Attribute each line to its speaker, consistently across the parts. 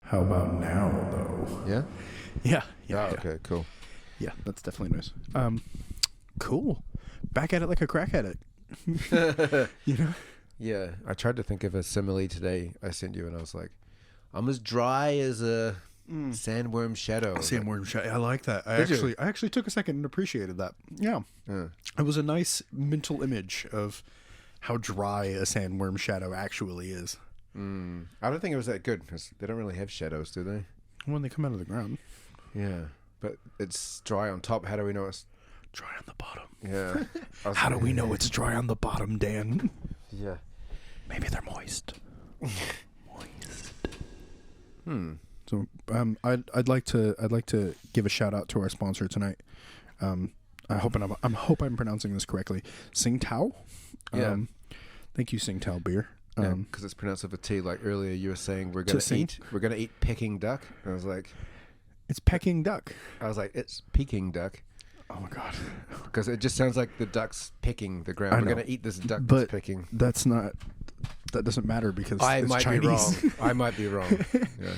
Speaker 1: How about now, though?
Speaker 2: Yeah?
Speaker 1: Yeah.
Speaker 2: Oh, okay, cool.
Speaker 1: Yeah, that's definitely nice. Cool. Back at it like a crack at it. You know?
Speaker 2: Yeah, I tried to think of a simile today I sent you, and I was like, I'm as dry as a sandworm shadow.
Speaker 1: Sandworm shot. I like that. I actually took a second and appreciated that. Yeah. It was a nice mental image of how dry a sandworm shadow actually is.
Speaker 2: I don't think it was that good, because they don't really have shadows, do they?
Speaker 1: When they come out of the ground.
Speaker 2: Yeah, but it's dry on top. How do we know it's
Speaker 1: Dry on the bottom.
Speaker 2: Yeah.
Speaker 1: How do we know it's dry on the bottom, Dan?
Speaker 2: Yeah.
Speaker 1: Maybe they're moist. So I'd like to give a shout out to our sponsor tonight. I hope I'm pronouncing this correctly. Tsingtao.
Speaker 2: Yeah.
Speaker 1: Thank you, Tsingtao beer.
Speaker 2: Because it's pronounced with a T. Like earlier, you were saying we're gonna eat Peking duck. And I was like,
Speaker 1: it's Peking duck.
Speaker 2: It's Peking duck.
Speaker 1: Oh my god!
Speaker 2: Because it just sounds like the duck's picking the ground. We're gonna eat this duck
Speaker 1: but
Speaker 2: that's picking.
Speaker 1: That doesn't matter because it's
Speaker 2: might
Speaker 1: Chinese.
Speaker 2: be wrong. I might be wrong. Yeah.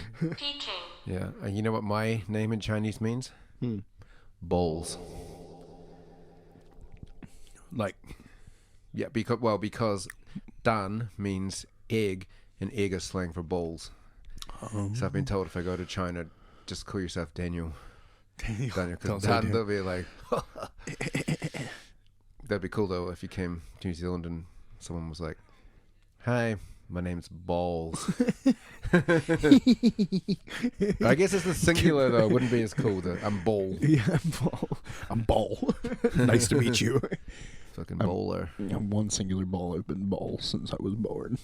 Speaker 2: Yeah. And you know what my name in Chinese means? Bowls.
Speaker 1: Like,
Speaker 2: yeah, because Dan means egg, and egg is slang for bowls. So I've been told if I go to China, just call yourself Daniel. Daniel, because Dan, they'll be like, that'd be cool though if you came to New Zealand and someone was like, hi, my name's Balls. I guess it's the singular though. It wouldn't be as cool. I'm Ball.
Speaker 1: Yeah, I'm Ball. Nice to meet you.
Speaker 2: Fucking bowler.
Speaker 1: I'm one singular ball. I've been Ball since I was born.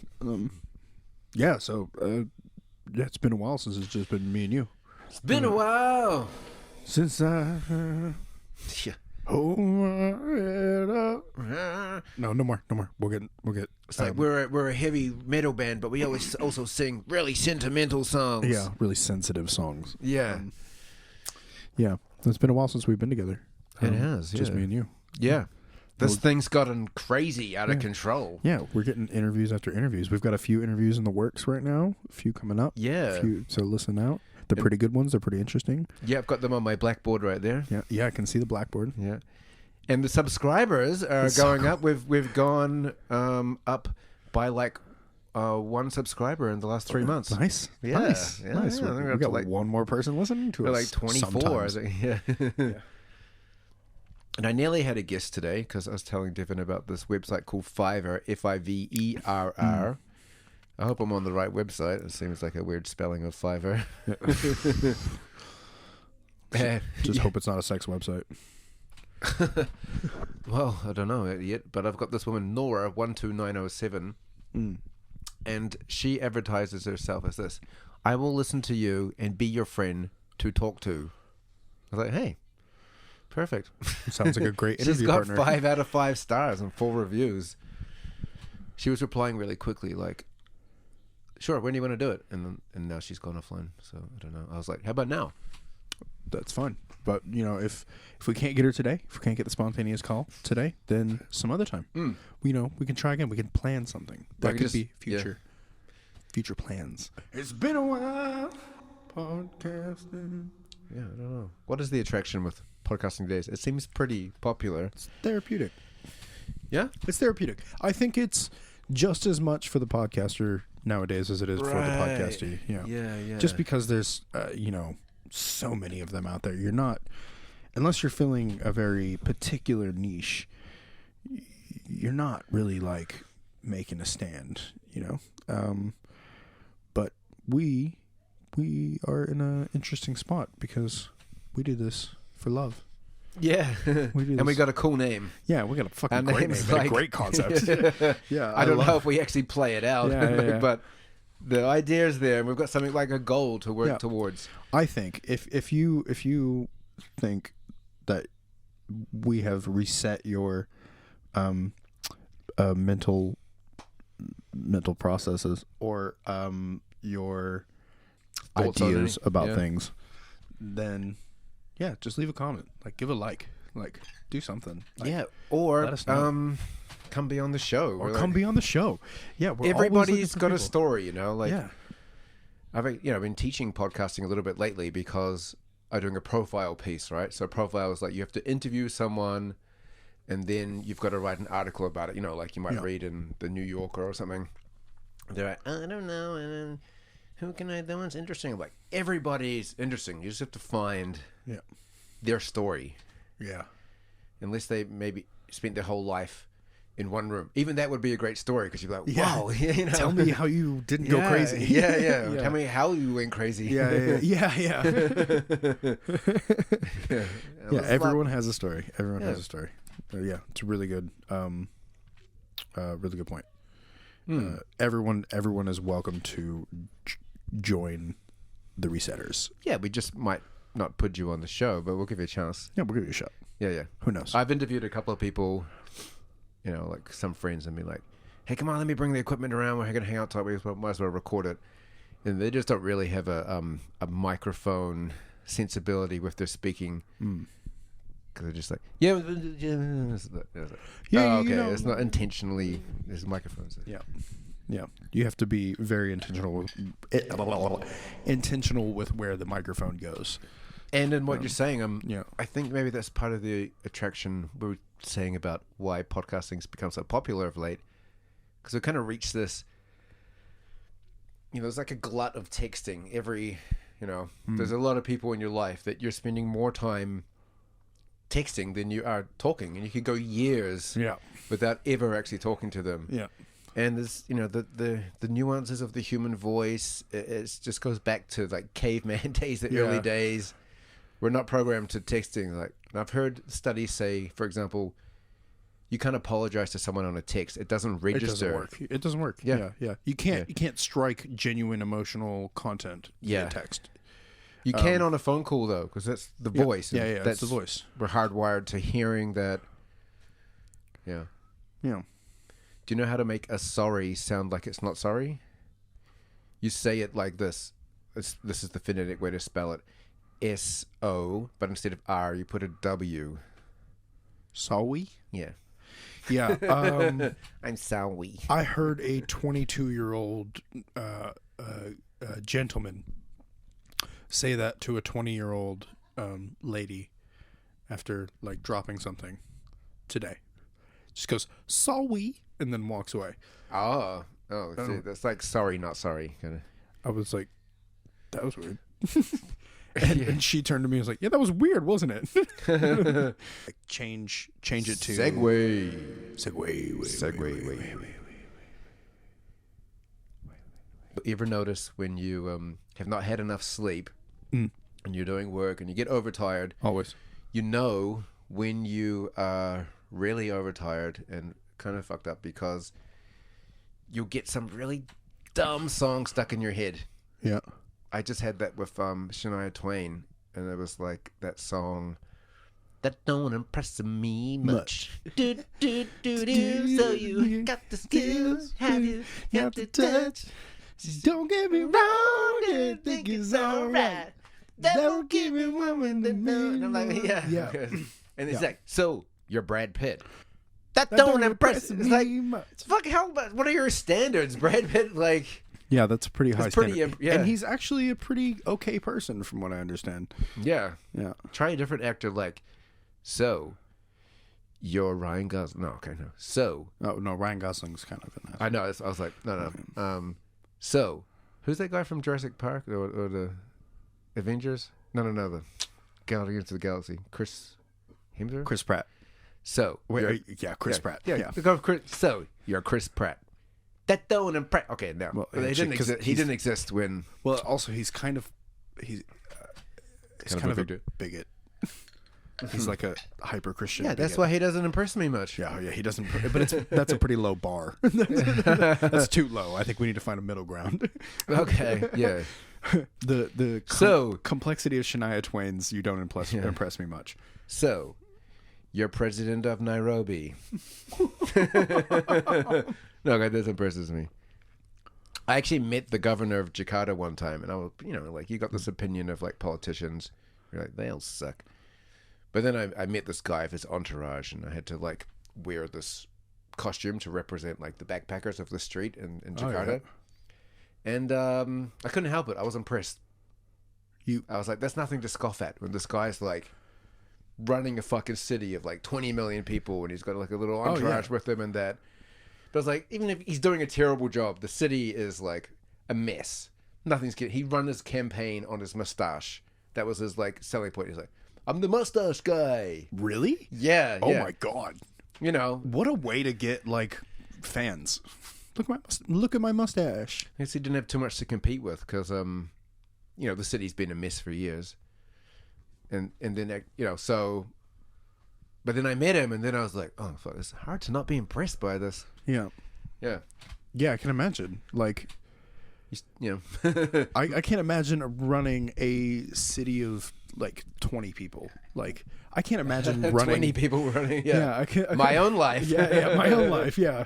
Speaker 1: Yeah, so it's been a while since it's just been me and you.
Speaker 2: It's been a while
Speaker 1: since I hold my head up. No more. We'll get.
Speaker 2: It's like we're a heavy metal band, but we always also sing really sentimental songs.
Speaker 1: Yeah, really sensitive songs.
Speaker 2: Yeah.
Speaker 1: Yeah, it's been a while since we've been together.
Speaker 2: It has,
Speaker 1: just me and you.
Speaker 2: Yeah. This thing's gotten crazy out of control.
Speaker 1: Yeah, we're getting interviews after interviews. We've got a few interviews in the works right now. A few coming up.
Speaker 2: Yeah.
Speaker 1: So listen out. They're pretty good ones. They're pretty interesting.
Speaker 2: Yeah, I've got them on my blackboard right there.
Speaker 1: Yeah, I can see the blackboard.
Speaker 2: Yeah. And the subscribers are going up. We've gone up by like one subscriber in the last 3 months.
Speaker 1: Nice.
Speaker 2: Yeah.
Speaker 1: Nice.
Speaker 2: Yeah,
Speaker 1: nice.
Speaker 2: Yeah,
Speaker 1: We got like one more person listening to us.
Speaker 2: Like 24.
Speaker 1: Sometimes.
Speaker 2: I think. Yeah. And I nearly had a guest today because I was telling Devin about this website called Fiverr, Fiverr. I hope I'm on the right website. It seems like a weird spelling of Fiverr.
Speaker 1: Just hope it's not a sex website.
Speaker 2: Well, I don't know yet, but I've got this woman, Nora, 12907, and she advertises herself as this: I will listen to you and be your friend to talk to. I was like, hey, perfect.
Speaker 1: Sounds like a great interview partner.
Speaker 2: She's got 5 out of 5 stars and 4 reviews. She was replying really quickly, like, sure, when do you want to do it? And now she's gone offline, so I don't know. I was like, how about now?
Speaker 1: That's fine. But, if we can't get her today, if we can't get the spontaneous call today, then some other time. We can try again. We can plan something. That could be future plans. It's been a while podcasting.
Speaker 2: Yeah, I don't know. What is the attraction with podcasting days? It seems pretty popular.
Speaker 1: It's therapeutic.
Speaker 2: Yeah?
Speaker 1: It's therapeutic. I think it's just as much for the podcaster nowadays as it is for the podcaster.
Speaker 2: Yeah.
Speaker 1: Just because there's, so many of them out there. You're not, unless you're filling a very particular niche, you're not really like making a stand, but we are in an interesting spot because we do this for love.
Speaker 2: Yeah. And we got a cool name.
Speaker 1: Yeah, we got a fucking great name, like, a great concept.
Speaker 2: Yeah. I don't know if we actually play it out, but the idea is there, and we've got something like a goal to work towards.
Speaker 1: I think if you think that we have reset your mental processes or your thoughts ideas about things, then just leave a comment, like give a like do something. Like,
Speaker 2: or come be on the show.
Speaker 1: Or come be on the show. Yeah,
Speaker 2: everybody's got a story, I've been teaching podcasting a little bit lately because I'm doing a profile piece, right? So profile is like you have to interview someone, and then you've got to write an article about it. Like you might read in the New Yorker or something. They're like, I don't know, and who can I? That one's interesting. I'm like, everybody's interesting. You just have to find their story.
Speaker 1: Yeah.
Speaker 2: Unless they maybe spent their whole life in one room. Even that would be a great story because you'd be like, wow.
Speaker 1: Tell me how you didn't go crazy.
Speaker 2: Yeah. Tell me how you went crazy.
Speaker 1: Yeah. Everyone has a story. Everyone has a story. It's a really good, really good point. Everyone is welcome to join the Resetters.
Speaker 2: Yeah, we just might not put you on the show, but we'll give you a chance.
Speaker 1: Yeah, we'll give you a shot.
Speaker 2: Yeah.
Speaker 1: Who knows?
Speaker 2: I've interviewed a couple of people, like some friends, and be like, hey, come on, let me bring the equipment around. We're going to hang out, talk. We might as well record it. And they just don't really have a microphone sensibility with their speaking. Because they're just like, okay, it's not intentionally. There's microphones.
Speaker 1: Yeah. You have to be very intentional with where the microphone goes.
Speaker 2: And in what you're saying, I think maybe that's part of the attraction we were saying about why podcasting's become so popular of late. Because we kind of reached this, there's like a glut of texting there's a lot of people in your life that you're spending more time texting than you are talking, and you could go years without ever actually talking to them. And there's the nuances of the human voice. It just goes back to like caveman days, the early days. We're not programmed to texting. Like I've heard studies say, for example, you can't apologize to someone on a text. It doesn't register.
Speaker 1: It doesn't work. Yeah. You can't strike genuine emotional content via text.
Speaker 2: You can on a phone call though, because that's the voice.
Speaker 1: That's the voice.
Speaker 2: We're hardwired to hearing that. Yeah. Do you know how to make a sorry sound like it's not sorry? You say it like this. This is the phonetic way to spell it. S-O, but instead of R, you put a W.
Speaker 1: Sorry?
Speaker 2: Yeah.
Speaker 1: Yeah.
Speaker 2: I'm sorry.
Speaker 1: I heard a 22-year-old gentleman say that to a 20-year-old lady after like dropping something today. Just goes, sorry, and then walks away.
Speaker 2: Oh, see, that's like sorry, not sorry. Kind of.
Speaker 1: I was like, that was weird. and she turned to me and was like, yeah, that was weird, wasn't it? Like change it to segue.
Speaker 2: You ever notice when you have not had enough sleep and you're doing work and you get overtired?
Speaker 1: Always.
Speaker 2: When you are really overtired and kind of fucked up because you'll get some really dumb song stuck in your head.
Speaker 1: Yeah.
Speaker 2: I just had that with Shania Twain, and it was like that song that don't impress me much. Do, do, do, do. So you got the skills, have you got the touch?
Speaker 1: Don't get me wrong, I think it's alright. Don't give me woman.
Speaker 2: And I'm like, yeah. And it's like, so you're Brad Pitt. That
Speaker 1: That
Speaker 2: don't impress me. It's like,
Speaker 1: much.
Speaker 2: fuck, what are your standards, Brad Pitt? Like,
Speaker 1: yeah, that's a pretty high standard.
Speaker 2: Yeah.
Speaker 1: And he's actually a pretty okay person, from what I understand.
Speaker 2: Yeah.
Speaker 1: Try
Speaker 2: a different actor. Like, so you're Ryan Gosling. No, okay, no. So,
Speaker 1: oh no, Ryan Gosling's kind of an asshole.
Speaker 2: I know. I was like, no. So, who's that guy from Jurassic Park or the Avengers? No, the Guardians of the Galaxy. Chris Hemsworth.
Speaker 1: Chris Pratt.
Speaker 2: So,
Speaker 1: Chris Pratt.
Speaker 2: Yeah. So you're Chris Pratt. That don't impress. Okay, now he didn't exist when.
Speaker 1: Well, also he's kind of a bigot. He's like a hyper Christian.
Speaker 2: Yeah, that's why he doesn't impress me much.
Speaker 1: Yeah, he doesn't. But that's a pretty low bar. That's too low. I think we need to find a middle ground.
Speaker 2: Okay, yeah.
Speaker 1: The complexity of Shania Twain's "You Don't Impress Me Much."
Speaker 2: So, you're president of Nairobi. No, that impresses me. I actually met the governor of Jakarta one time, and I was, like, you got this opinion of like politicians. You're like, they all suck. But then I met this guy of his entourage, and I had to like wear this costume to represent like the backpackers of the street in Jakarta. And I couldn't help it. I was impressed. I was like, that's nothing to scoff at when this guy's like running a fucking city of like 20 million people and he's got like a little entourage with him and that. But I was like, even if he's doing a terrible job, the city is like a mess. Nothing's good. He run his campaign on his mustache. That was his like selling point. He's like, I'm the mustache guy.
Speaker 1: Really?
Speaker 2: Yeah.
Speaker 1: Oh my God.
Speaker 2: You know,
Speaker 1: what a way to get like fans. Look at my mustache.
Speaker 2: I guess he didn't have too much to compete with because you know, the city's been a mess for years. And then, you know, so... But then I met him, and then I was like, oh, fuck, it's hard to not be impressed by this.
Speaker 1: Yeah.
Speaker 2: Yeah.
Speaker 1: Yeah, I can imagine. Like...
Speaker 2: You know...
Speaker 1: I can't imagine running a city of, like, 20 people. Like, I can't imagine running...
Speaker 2: 20 people running, yeah.
Speaker 1: Yeah, I can't...
Speaker 2: My own life.
Speaker 1: Yeah, my own life, yeah.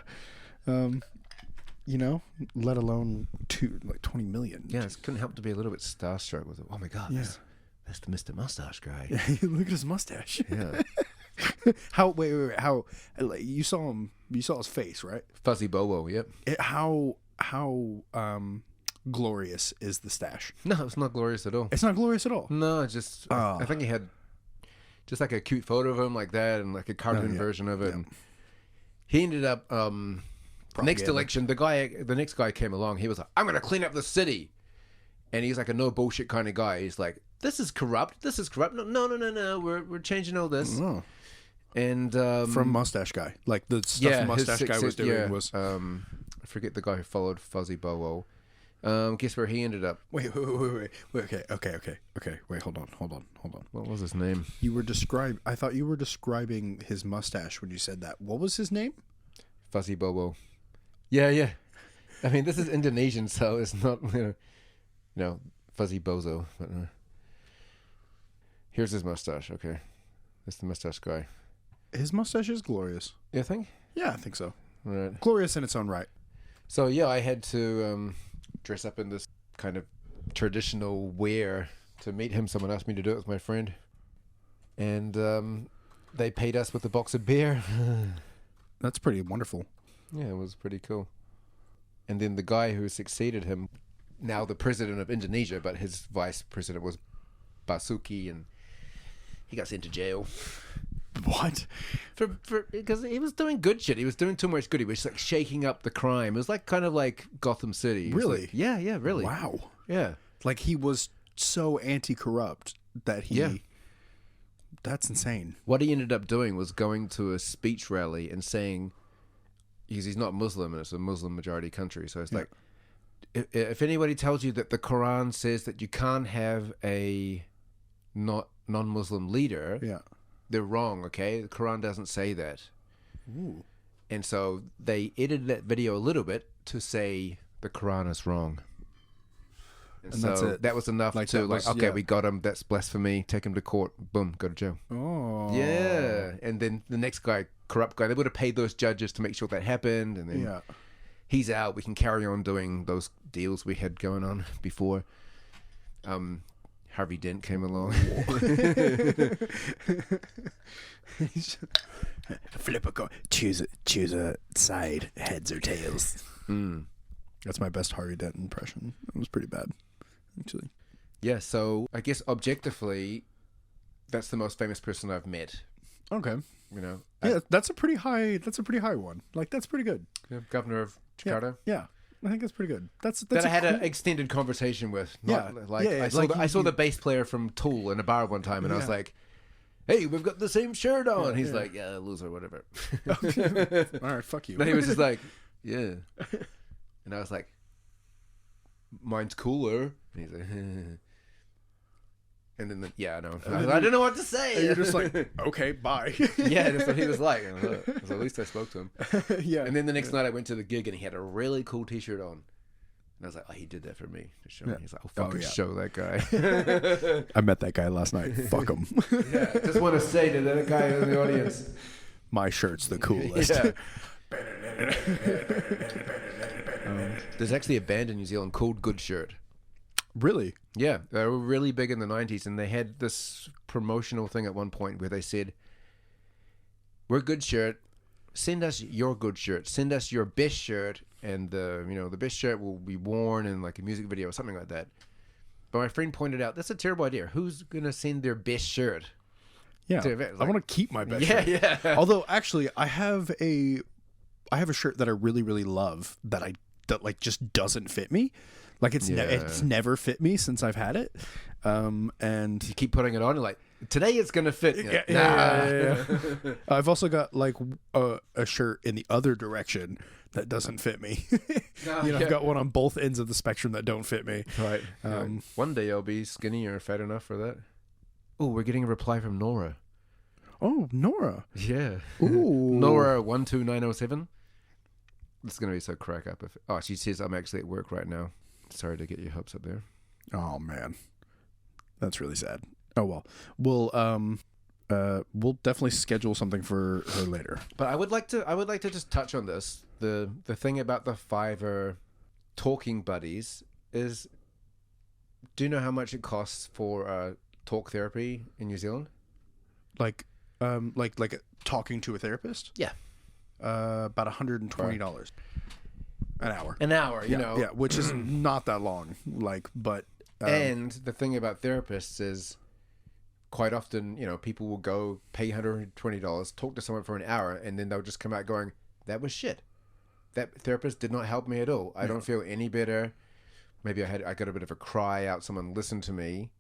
Speaker 1: You know, let alone 20 million.
Speaker 2: Yeah, it couldn't help to be a little bit starstruck with it. Oh my God, that's the Mr. Mustache guy.
Speaker 1: Yeah, look at his mustache.
Speaker 2: Yeah.
Speaker 1: How like, you saw his face, right?
Speaker 2: Fuzzy Bobo, yep.
Speaker 1: How glorious is the stash?
Speaker 2: No, it's not glorious at all.
Speaker 1: It's not glorious at all.
Speaker 2: No, just I think he had just like a cute photo of him like that and like a cartoon version of it. Yeah. And he ended up next election, the next guy came along. He was like, I'm going to clean up the city. And he's like a no bullshit kind of guy. He's like, this is corrupt. No. We're changing all this. Oh. And
Speaker 1: from Mustache Guy. Like the stuff Mustache Guy was doing was...
Speaker 2: I forget the guy who followed Fuzzy Bowo. Guess where he ended up?
Speaker 1: Wait. Okay. Wait, hold on.
Speaker 2: What was his name?
Speaker 1: I thought you were describing his mustache when you said that. What was his name?
Speaker 2: Fuzzy Bowo. Yeah. I mean, this is Indonesian, so it's not, you know, Fuzzy Bozo. But, here's his mustache. Okay, that's the mustache guy.
Speaker 1: His mustache is glorious.
Speaker 2: You think?
Speaker 1: Yeah, I think so.
Speaker 2: Right.
Speaker 1: Glorious in its own right.
Speaker 2: So yeah, I had to dress up in this kind of traditional wear to meet him. Someone asked me to do it with my friend, and they paid us with a box of beer.
Speaker 1: That's pretty wonderful.
Speaker 2: Yeah, it was pretty cool. And then the guy who succeeded him, now the president of Indonesia, but his vice president was Basuki, and he got sent to jail.
Speaker 1: What?
Speaker 2: Because he was doing good shit. He was doing too much good. He was like shaking up the crime. It was like kind of like Gotham City.
Speaker 1: Really?
Speaker 2: Like, yeah, really.
Speaker 1: Wow.
Speaker 2: Yeah.
Speaker 1: Like he was so anti-corrupt that he... Yeah. That's insane.
Speaker 2: What he ended up doing was going to a speech rally and saying, because he's not Muslim and it's a Muslim majority country, so it's like, if anybody tells you that the Quran says that you can't have a non-Muslim leader, they're wrong, okay? The Quran doesn't say that.
Speaker 1: Ooh.
Speaker 2: And so they edited that video a little bit to say the Quran is wrong. And so that's it. That was enough we got him. That's blasphemy. Take him to court. Boom, go to jail.
Speaker 1: Oh.
Speaker 2: Yeah. And then the next guy, corrupt guy, they would have paid those judges to make sure that happened. And then he's out. We can carry on doing those deals we had going on before. Harvey Dent came along.
Speaker 1: Flip a coin. Choose a side, heads or tails. That's my best Harvey Dent impression. It was pretty bad, actually.
Speaker 2: Yeah, so I guess objectively, that's the most famous person I've met.
Speaker 1: Okay.
Speaker 2: You know.
Speaker 1: Yeah, that's a pretty high one. Like that's pretty good.
Speaker 2: Yeah, Governor of Jakarta.
Speaker 1: Yeah. I think that's pretty good. That's
Speaker 2: that I had an extended conversation with. I saw the bass player from Tool in a bar one time, and I was like, "Hey, we've got the same shirt on." He's like, "Yeah, loser, whatever."
Speaker 1: All right, fuck you.
Speaker 2: Then he was just like, "Yeah," and I was like, "Mine's cooler." And he's like, and then I know. I don't know what to say.
Speaker 1: And you're just like, okay, bye.
Speaker 2: Yeah, that's what he was like. So at least I spoke to him.
Speaker 1: Yeah.
Speaker 2: And then the next night I went to the gig and he had a really cool T-shirt on. And I was like, oh, he did that for me to show me. He's like, show that guy.
Speaker 1: I met that guy last night. Fuck him.
Speaker 2: Yeah, just want to say to that guy in the audience,
Speaker 1: my shirt's the coolest.
Speaker 2: Yeah. There's actually a band in New Zealand called Good Shirt.
Speaker 1: Really?
Speaker 2: Yeah, they were really big in the 90s, and they had this promotional thing at one point where they said, we're Good Shirt, send us your good shirt, send us your best shirt, and the best shirt will be worn in like a music video or something like that. But my friend pointed out that's a terrible idea. Who's gonna send their best shirt?
Speaker 1: Yeah, I want to keep my best shirt.
Speaker 2: Yeah.
Speaker 1: Although actually, I have a shirt that I really really love that like just doesn't fit me. Like it's never fit me since I've had it. And
Speaker 2: you keep putting it on, and like today it's gonna fit.
Speaker 1: Yeah. I've also got like a shirt in the other direction that doesn't fit me. I've got one on both ends of the spectrum that don't fit me.
Speaker 2: Right. One day I'll be skinny or fat enough for that. Oh, we're getting a reply from Nora.
Speaker 1: Oh, Nora.
Speaker 2: Yeah.
Speaker 1: Ooh.
Speaker 2: Nora 12907. This is gonna be so crack up. She says I'm actually at work right now. Sorry to get your hopes up there.
Speaker 1: Oh man, that's really sad. Oh well, we'll definitely schedule something for her later.
Speaker 2: But I would like to just touch on this. The thing about the Fiverr talking buddies is, do you know how much it costs for talk therapy in New Zealand?
Speaker 1: Like talking to a therapist?
Speaker 2: Yeah.
Speaker 1: About $120 an hour.
Speaker 2: An hour, you know.
Speaker 1: Yeah, which is not that long. But
Speaker 2: and the thing about therapists is, quite often, people will go pay $120, talk to someone for an hour, and then they'll just come out going, "That was shit. That therapist did not help me at all. I don't feel any better. Maybe I got a bit of a cry out. Someone listened to me,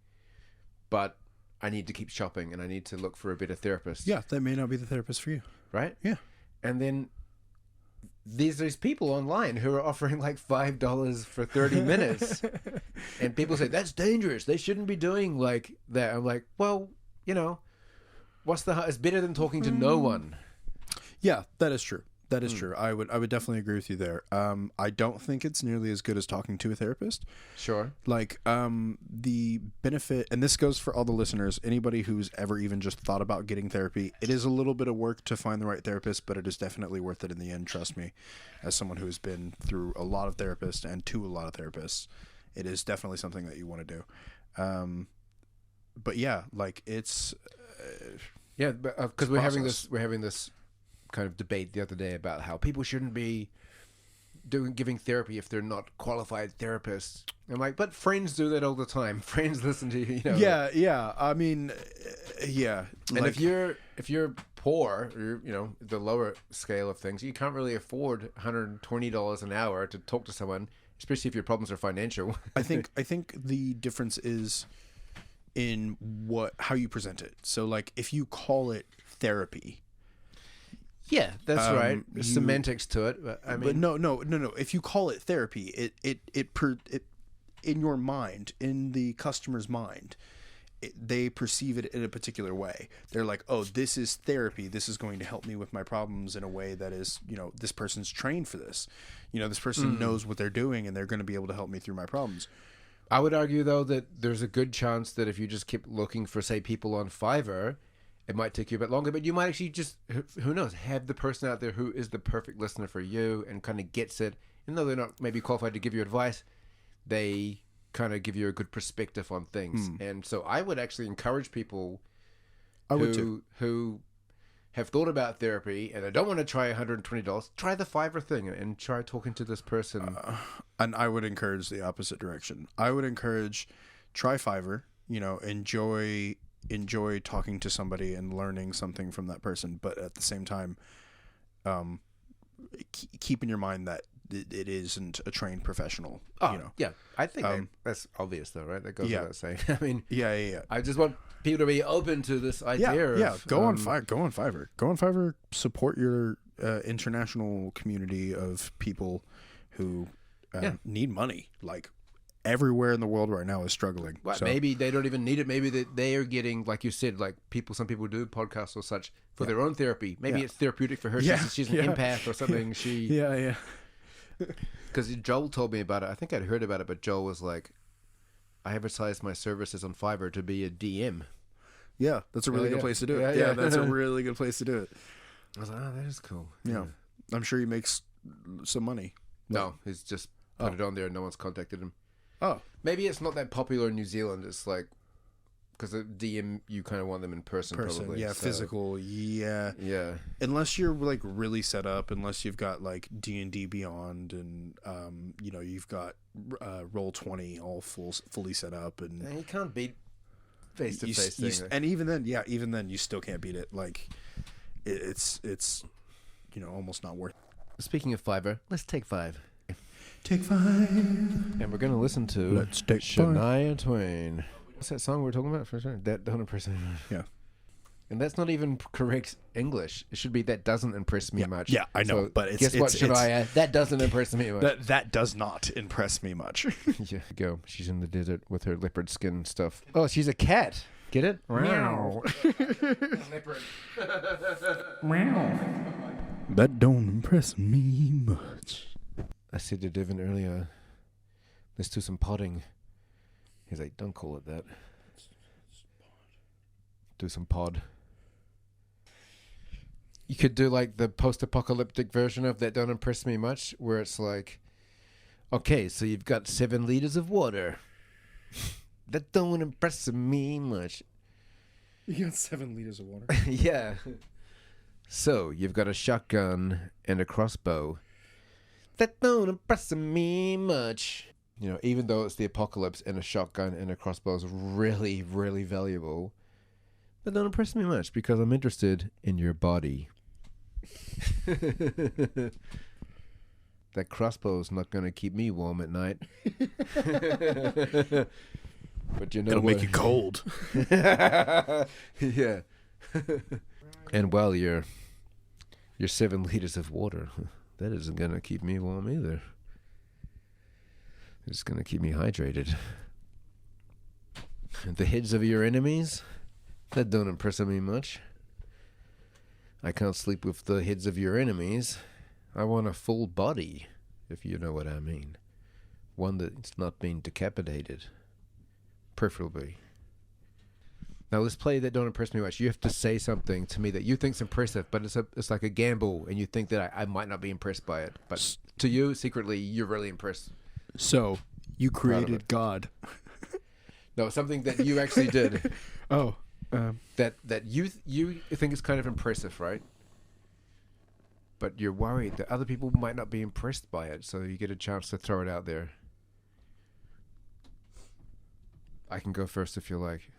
Speaker 2: but I need to keep shopping and I need to look for a better therapist."
Speaker 1: Yeah, that may not be the therapist for you.
Speaker 2: Right?
Speaker 1: Yeah.
Speaker 2: And then there's these people online who are offering like $5 for 30 minutes. And people say, that's dangerous. They shouldn't be doing like that. I'm like, well, it's better than talking to no one. Yeah,
Speaker 1: that is true. That is true. I would definitely agree with you there. I don't think it's nearly as good as talking to a therapist.
Speaker 2: Sure.
Speaker 1: Like, the benefit, and this goes for all the listeners, anybody who's ever even just thought about getting therapy, it is a little bit of work to find the right therapist, but it is definitely worth it in the end. Trust me, as someone who's been through a lot of therapists and to a lot of therapists, it is definitely something that you want to do. But yeah, like it's,
Speaker 2: because we're having this kind of debate the other day about how people shouldn't be giving therapy if they're not qualified therapists. I'm like, but friends do that all the time. Friends listen to you.
Speaker 1: Yeah. I mean, yeah.
Speaker 2: And if you're poor, or the lower scale of things, you can't really afford $120 an hour to talk to someone, especially if your problems are financial.
Speaker 1: I think the difference is in how you present it. So like if you call it therapy.
Speaker 2: Yeah, that's right. There's semantics to it, but I mean,
Speaker 1: but no. If you call it therapy, it in your mind, in the customer's mind, they perceive it in a particular way. They're like, "Oh, this is therapy. This is going to help me with my problems in a way that is, this person's trained for this. This person knows what they're doing, and they're going to be able to help me through my problems."
Speaker 2: I would argue, though, that there's a good chance that if you just keep looking for, say, people on Fiverr, it might take you a bit longer, but you might actually just, who knows, have the person out there who is the perfect listener for you and kind of gets it. Even though they're not maybe qualified to give you advice, they kind of give you a good perspective on things. And so I would actually encourage people who have thought about therapy and they don't want to try $120, try the Fiverr thing and try talking to this person.
Speaker 1: And I would encourage the opposite direction. I would encourage, try Fiverr, enjoy talking to somebody and learning something from that person, but at the same time, keep in your mind that it isn't a trained professional.
Speaker 2: Yeah, I think that's obvious, though, right? That goes without saying. I mean,
Speaker 1: yeah.
Speaker 2: I just want people to be open to this idea.
Speaker 1: Go on Fiverr. Support your international community of people who need money. Like, everywhere in the world right now is struggling.
Speaker 2: Well, so maybe they don't even need it. Maybe they are getting, like you said, like some people do podcasts or such for their own therapy. Maybe it's therapeutic for her. She's an empath or something.
Speaker 1: Yeah.
Speaker 2: Because Joel told me about it. I think I'd heard about it, but Joel was like, I advertised my services on Fiverr to be a DM.
Speaker 1: Yeah, that's a really good place to do it. Yeah, that's a really good place to do it.
Speaker 2: I was like, that is cool.
Speaker 1: Yeah. I'm sure he makes some money.
Speaker 2: No, he's just put it on there and no one's contacted him.
Speaker 1: Oh.
Speaker 2: Maybe it's not that popular in New Zealand. It's like Because at DM, you kind of want them in person probably.
Speaker 1: Yeah, so, physical, yeah.
Speaker 2: Yeah.
Speaker 1: Unless you're, like, really set up, unless you've got, like, D&D Beyond and, you know, you've got Roll20 all fully set up. And
Speaker 2: you can't beat face-to-face thing.
Speaker 1: And even then, you still can't beat it. Like, it's you know, almost not worth it.
Speaker 2: Speaking of Fiverr, let's take 5.
Speaker 1: Take 5.
Speaker 2: And we're going to listen to
Speaker 1: Let's Take
Speaker 2: Shania Twain. What's that song we're talking about for sure? That 100%.
Speaker 1: Yeah.
Speaker 2: And that's not even correct English. It should be that doesn't impress me much.
Speaker 1: Yeah, I know.
Speaker 2: So
Speaker 1: but
Speaker 2: guess what, Shania? That doesn't impress me much.
Speaker 1: That does not impress me much.
Speaker 2: Yeah, go. She's in the desert with her leopard skin stuff. Oh, she's a cat. Get it?
Speaker 1: Meow.
Speaker 2: Leopard.
Speaker 1: Meow. That don't impress me much.
Speaker 2: I said to Devin earlier, let's do some potting. He's like, don't call it that. Do some pod. You could do like the post-apocalyptic version of That Don't Impress Me Much, where it's like, okay, so you've got 7 liters of water. That don't impress me much.
Speaker 1: You got 7 liters of water.
Speaker 2: Yeah. So you've got a shotgun and a crossbow. That don't impress me much. You know, even though it's the apocalypse and a shotgun and a crossbow is really, really valuable, that don't impress me much because I'm interested in your body. That crossbow's not going to keep me warm at night. But you know
Speaker 1: it'll make you cold.
Speaker 2: Yeah. And well, your 7 liters of water, that isn't going to keep me warm either. It's going to keep me hydrated. The heads of your enemies, that don't impress me much. I can't sleep with the heads of your enemies. I want a full body, if you know what I mean. One that's not been decapitated. Preferably. Now let's play That Don't Impress Me Much. You have to say something to me that you think's impressive, but it's like a gamble, and you think that I might not be impressed by it. But to you, secretly, you're really impressed.
Speaker 1: So, you created God.
Speaker 2: No, something that you actually did.
Speaker 1: Oh.
Speaker 2: That you think is kind of impressive, right? But you're worried that other people might not be impressed by it, so you get a chance to throw it out there. I can go first if you like.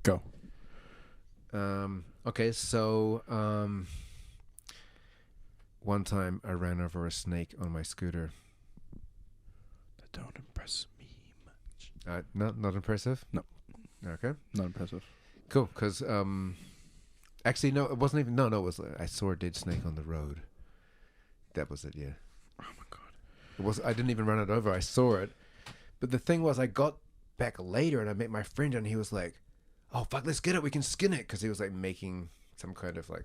Speaker 1: Go.
Speaker 2: Okay, so one time I ran over a snake on my scooter.
Speaker 1: That don't impress me much.
Speaker 2: Not impressive?
Speaker 1: No.
Speaker 2: Okay.
Speaker 1: Not impressive.
Speaker 2: Cool, because actually no, it wasn't even. No, it was. I saw a dead snake on the road. That was it. Yeah.
Speaker 1: Oh my god.
Speaker 2: It was. I didn't even run it over. I saw it, but the thing was, I got back later and I met my friend and he was like, "Oh fuck, let's get it. We can skin it," because he was like making some kind of like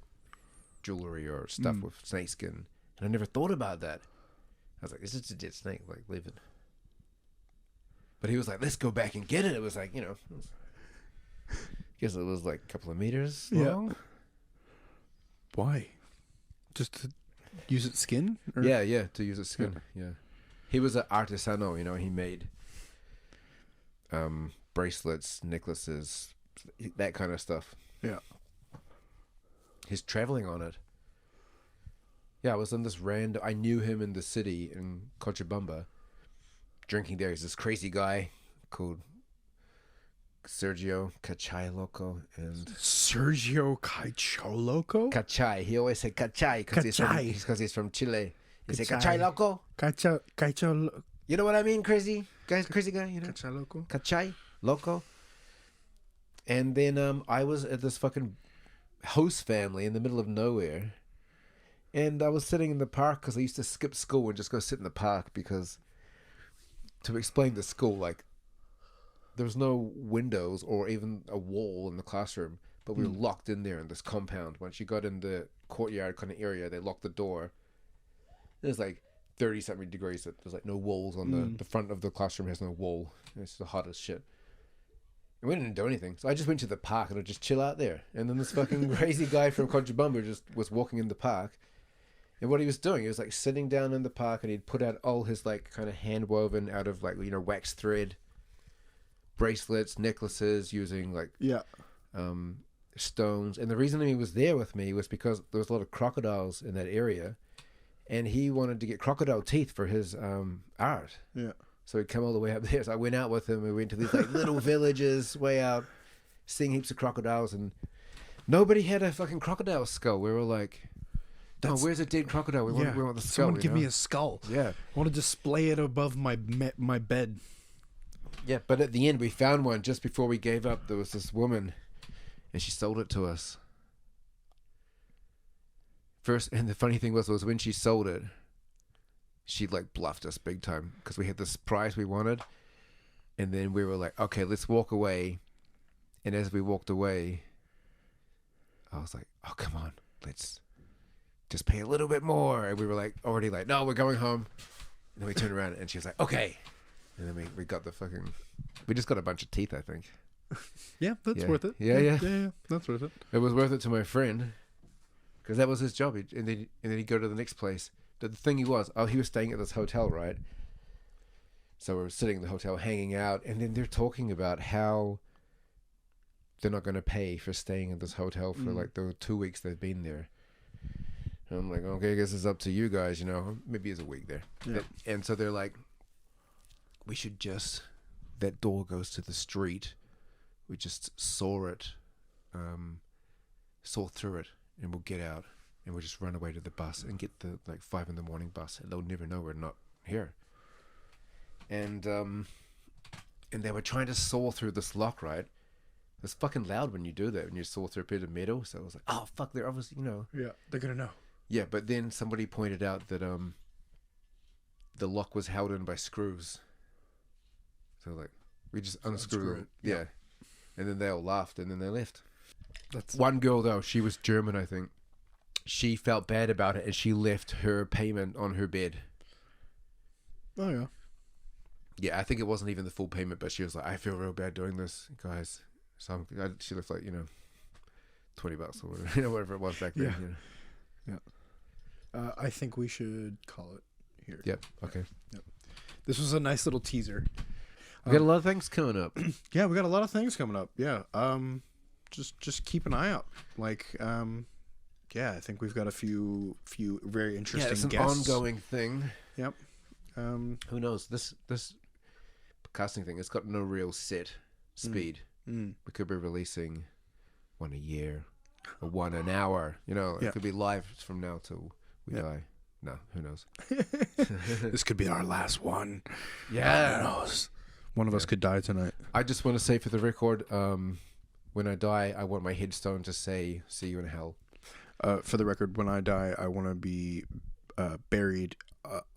Speaker 2: jewelry or stuff with snake skin, and I never thought about that. I was like, "It's just a dead snake. Like, leave it." But he was like, "Let's go back and get it." It was like, you know, I guess it was like a couple of meters long.
Speaker 1: Yeah. Why? Just to use its skin? Or?
Speaker 2: Yeah, to use its skin. Yeah. He was an artisano, you know, he made bracelets, necklaces, that kind of stuff.
Speaker 1: Yeah.
Speaker 2: He's traveling on it. Yeah, I was in this I knew him in the city in Cochabamba, drinking there. He's this crazy guy called Sergio Cachai Loco. And
Speaker 1: Sergio Cachai Loco?
Speaker 2: Cachai. He always said Cachai because he's from Chile. He said Cachai Loco.
Speaker 1: Cachai.
Speaker 2: You know what I mean, crazy guy, you know?
Speaker 1: Cachai Loco.
Speaker 2: Cachai Loco. And then I was at this fucking host family in the middle of nowhere. And I was sitting in the park because I used to skip school and just go sit in the park because, to explain the school, like, there was no windows or even a wall in the classroom, but we were locked in there in this compound. Once you got in the courtyard kind of area, they locked the door. It was like 30-something degrees. There's like no walls on the front of the classroom has no wall. It's the hottest shit. And we didn't do anything. So I just went to the park and I'd just chill out there. And then this fucking crazy guy from Cochabamba just was walking in the park. And what he was doing, he was like sitting down in the park and he'd put out all his like kind of hand woven out of like, you know, wax thread bracelets, necklaces, using like
Speaker 1: Yeah.
Speaker 2: stones. And the reason he was there with me was because there was a lot of crocodiles in that area, and he wanted to get crocodile teeth for his art.
Speaker 1: Yeah.
Speaker 2: So he'd come all the way up there. So I went out with him. We went to these like little villages way out, seeing heaps of crocodiles, and nobody had a fucking crocodile skull. We were like, "No, where's a dead crocodile? We want the skull."
Speaker 1: Someone give me a skull.
Speaker 2: Yeah.
Speaker 1: I want to display it above my bed.
Speaker 2: Yeah, but at the end we found one just before we gave up. There was this woman, and she sold it to us. First, and the funny thing was when she sold it, she like bluffed us big time because we had this prize we wanted, and then we were like, "Okay, let's walk away." And as we walked away, I was like, "Oh, come on, let's just pay a little bit more." And we were like, already like, "No, we're going home." And then we turned around and she was like, "Okay." And then we got we just got a bunch of teeth, I think.
Speaker 1: Yeah, that's worth it.
Speaker 2: Yeah.
Speaker 1: That's worth it.
Speaker 2: It was worth it to my friend because that was his job. And then he'd go to the next place. The thing he was staying at this hotel, right? So we were sitting in the hotel hanging out, and then they're talking about how they're not going to pay for staying in this hotel for like the 2 weeks they've been there. And I'm like, okay, I guess it's up to you guys, you know. Maybe it's a week there.
Speaker 1: Yeah.
Speaker 2: And so they're like, we should just, that door goes to the street. We just saw through it, and we'll get out, and we'll just run away to the bus and get the like 5 a.m. bus, and they'll never know we're not here. And they were trying to saw through this lock, right? It's fucking loud when you do that, when you saw through a bit of metal. So I was like, oh fuck, they're obviously, you know.
Speaker 1: Yeah, they're gonna know.
Speaker 2: Yeah, but then somebody pointed out that the lock was held in by screws. So like, we just unscrew it. Yeah. And then they all laughed, and then they left. That's one girl though. She was German, I think. She felt bad about it, and she left her payment on her bed.
Speaker 1: Oh yeah.
Speaker 2: Yeah, I think it wasn't even the full payment, but she was like, "I feel real bad doing this, guys." So she left like, you know, $20 or whatever, you know, whatever it was back then.
Speaker 1: Yeah.
Speaker 2: You know?
Speaker 1: Yeah. I think we should call it here.
Speaker 2: Yep. Okay.
Speaker 1: Yep. This was a nice little teaser.
Speaker 2: We got a lot of things coming up.
Speaker 1: Yeah, we got a lot of things coming up. Yeah. Just keep an eye out. Like, yeah, I think we've got a few very interesting
Speaker 2: Yeah, it's an
Speaker 1: guests.
Speaker 2: ongoing thing.
Speaker 1: Yep.
Speaker 2: Who knows? This casting thing, it's got no real set speed. We could be releasing one a year or one an hour. You know, it could be live from now till we die. No, who knows?
Speaker 1: This could be our last one.
Speaker 2: Yeah.
Speaker 1: Who knows? One of us could die tonight.
Speaker 2: I just want to say for the record, when I die, I want my headstone to say, "See you in hell."
Speaker 1: For the record, when I die, I want to be buried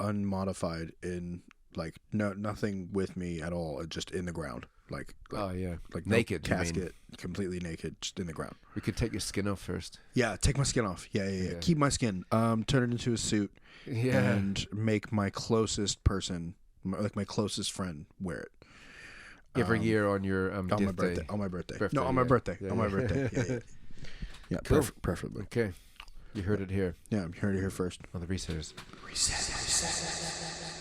Speaker 1: unmodified in like nothing with me at all, just in the ground. Like
Speaker 2: oh yeah,
Speaker 1: like
Speaker 2: naked,
Speaker 1: no casket, completely naked, just in the ground.
Speaker 2: We could take your skin off first.
Speaker 1: Yeah, take my skin off. Yeah. Keep my skin. Turn it into a suit.
Speaker 2: Yeah.
Speaker 1: And make my closest person, like my closest friend, wear it.
Speaker 2: Every year on your
Speaker 1: on
Speaker 2: death
Speaker 1: my birthday.
Speaker 2: day.
Speaker 1: On my birthday.
Speaker 2: Birthday,
Speaker 1: No, on my
Speaker 2: yeah.
Speaker 1: birthday.
Speaker 2: Yeah,
Speaker 1: on my
Speaker 2: yeah.
Speaker 1: birthday. Yeah.
Speaker 2: Cool.
Speaker 1: Preferably.
Speaker 2: Okay, you heard it here
Speaker 1: Yeah, I'm hearing it here first.
Speaker 2: on the Resellers.
Speaker 1: Reset.